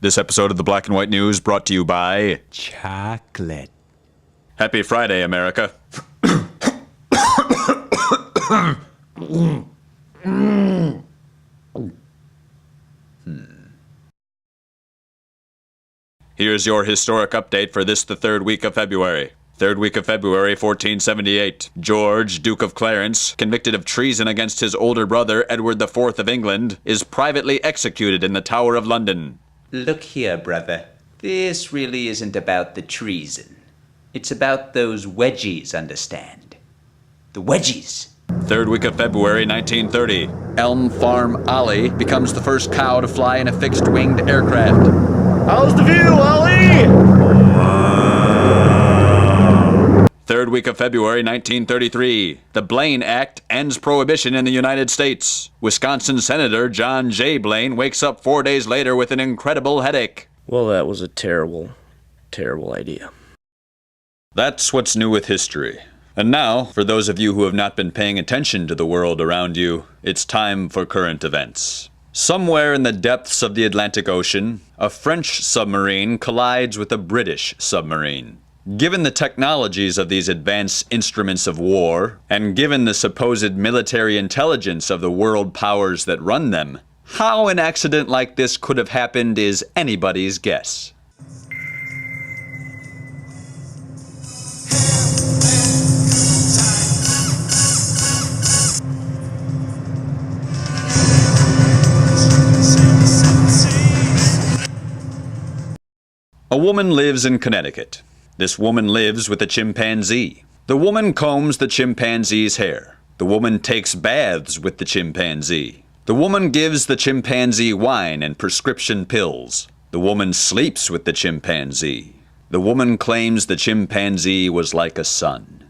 This episode of the Black and White News brought to you by chocolate. Happy Friday, America. Here's your historic update for this, the third week of February. Third week of February, 1478. George, Duke of Clarence, convicted of treason against his older brother, Edward IV of England, is privately executed in the Tower of London. Look here, brother. This really isn't about the treason. It's about those wedgies, understand? The wedgies. Third week of February, 1930. Elm Farm Ollie becomes the first cow to fly in a fixed-winged aircraft. How's the view, Ollie? Third week of February, 1933. The Blaine Act ends prohibition in the United States. Wisconsin Senator John J. Blaine wakes up 4 days later with an incredible headache. Well, that was a terrible, terrible idea. That's what's new with history. And now, for those of you who have not been paying attention to the world around you, it's time for current events. Somewhere in the depths of the Atlantic Ocean, a French submarine collides with a British submarine. Given the technologies of these advanced instruments of war, and given the supposed military intelligence of the world powers that run them, how an accident like this could have happened is anybody's guess. A woman lives in Connecticut. This woman lives with a chimpanzee. The woman combs the chimpanzee's hair. The woman takes baths with the chimpanzee. The woman gives the chimpanzee wine and prescription pills. The woman sleeps with the chimpanzee. The woman claims the chimpanzee was like a son.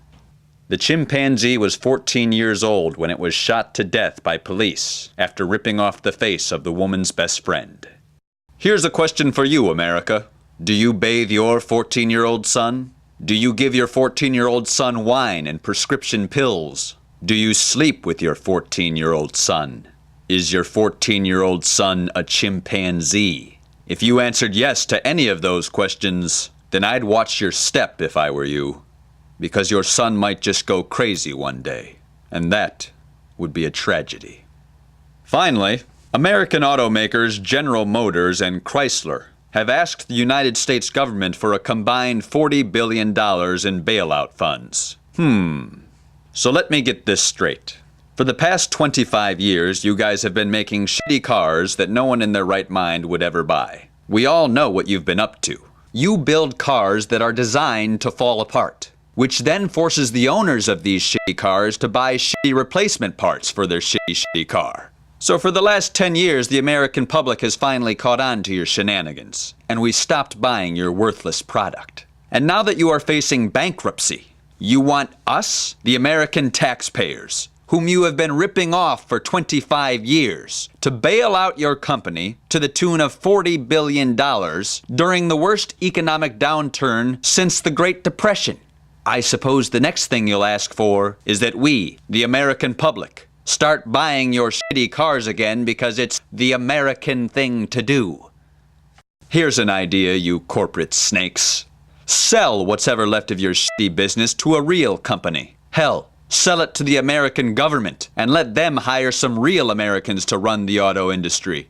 The chimpanzee was 14 years old when it was shot to death by police after ripping off the face of the woman's best friend. Here's a question for you, America. Do you bathe your 14-year-old son? Do you give your 14-year-old son wine and prescription pills? Do you sleep with your 14-year-old son? Is your 14-year-old son a chimpanzee? If you answered yes to any of those questions, then I'd watch your step if I were you, because your son might just go crazy one day, and that would be a tragedy. Finally, American automakers General Motors and Chrysler have asked the United States government for a combined $40 billion in bailout funds. So let me get this straight. For the past 25 years, you guys have been making shitty cars that no one in their right mind would ever buy. We all know what you've been up to. You build cars that are designed to fall apart, which then forces the owners of these shitty cars to buy shitty replacement parts for their shitty car. So for the last 10 years, the American public has finally caught on to your shenanigans, and we stopped buying your worthless product. And now that you are facing bankruptcy, you want us, the American taxpayers, whom you have been ripping off for 25 years, to bail out your company to the tune of $40 billion during the worst economic downturn since the Great Depression. I suppose the next thing you'll ask for is that we, the American public, start buying your shitty cars again because it's the American thing to do. Here's an idea, you corporate snakes. Sell what's ever left of your shitty business to a real company. Hell, sell it to the American government and let them hire some real Americans to run the auto industry.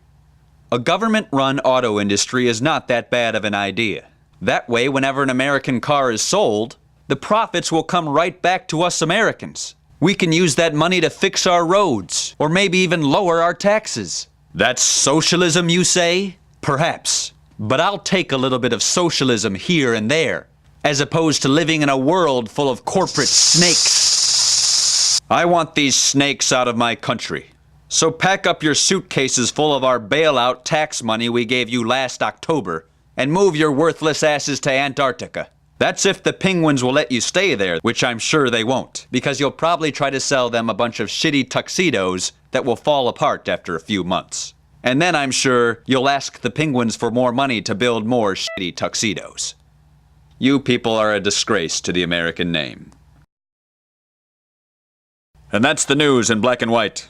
A government-run auto industry is not that bad of an idea. That way, whenever an American car is sold, the profits will come right back to us Americans. We can use that money to fix our roads, or maybe even lower our taxes. That's socialism, you say? Perhaps. But I'll take a little bit of socialism here and there, as opposed to living in a world full of corporate snakes. I want these snakes out of my country. So pack up your suitcases full of our bailout tax money we gave you last October, and move your worthless asses to Antarctica. That's if the penguins will let you stay there, which I'm sure they won't, because you'll probably try to sell them a bunch of shitty tuxedos that will fall apart after a few months. And then I'm sure you'll ask the penguins for more money to build more shitty tuxedos. You people are a disgrace to the American name. And that's the news in black and white.